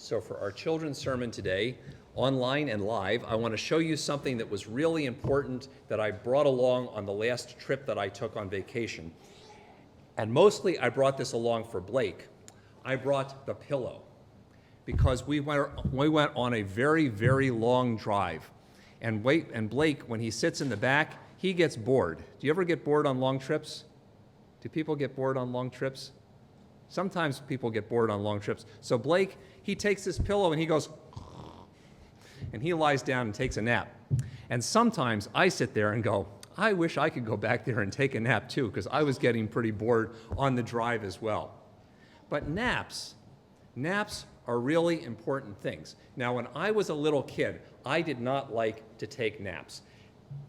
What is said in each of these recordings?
So for our children's sermon today, online and live, I want to show you something that was really important that I brought along on the last trip that I took on vacation. And mostly I brought this along for Blake. I brought the pillow because we went on a very, very long drive. And Blake, when he sits in the back, he gets bored. Do you ever get bored on long trips? Do people get bored on long trips? Sometimes people get bored on long trips. So Blake, he takes this pillow and he goes, and he lies down and takes a nap. And sometimes I sit there and go, I wish I could go back there and take a nap too, because I was getting pretty bored on the drive as well. But naps are really important things. Now, when I was a little kid, I did not like to take naps.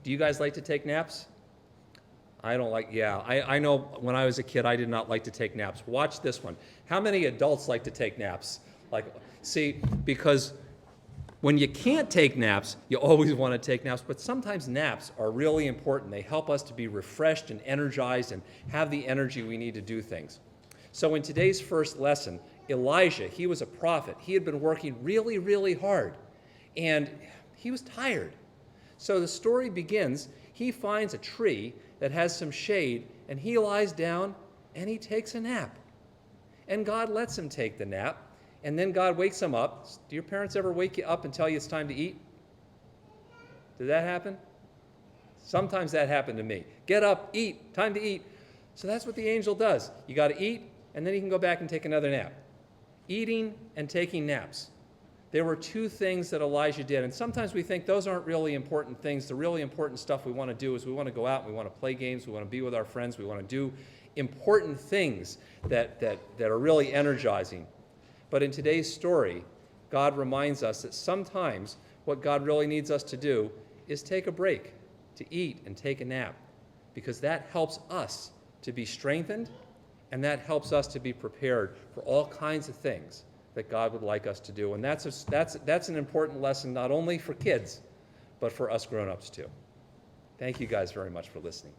Do you guys like to take naps? I don't like, I know when I was a kid, I did not like to take naps. Watch this one. How many adults like to take naps? See, because when you can't take naps, you always want to take naps, but sometimes naps are really important. They help us to be refreshed and energized and have the energy we need to do things. So in today's first lesson, Elijah, he was a prophet. He had been working really, really hard, and he was tired. So the story begins, he finds a tree that has some shade, and he lies down and he takes a nap. And God lets him take the nap, and then God wakes him up. Do your parents ever wake you up and tell you it's time to eat? Did that happen? Sometimes that happened to me. Get up, eat, time to eat. So that's what the angel does. You got to eat, and then you can go back and take another nap. Eating and taking naps. There were two things that Elijah did, and sometimes we think those aren't really important things. The really important stuff we want to do is we want to go out, and we want to play games, we want to be with our friends, we want to do important things that are really energizing. But in today's story, God reminds us that sometimes what God really needs us to do is take a break, to eat and take a nap, because that helps us to be strengthened, and that helps us to be prepared for all kinds of things that God would like us to do. And that's an important lesson not only for kids, but for us grown-ups too. Thank you guys very much for listening.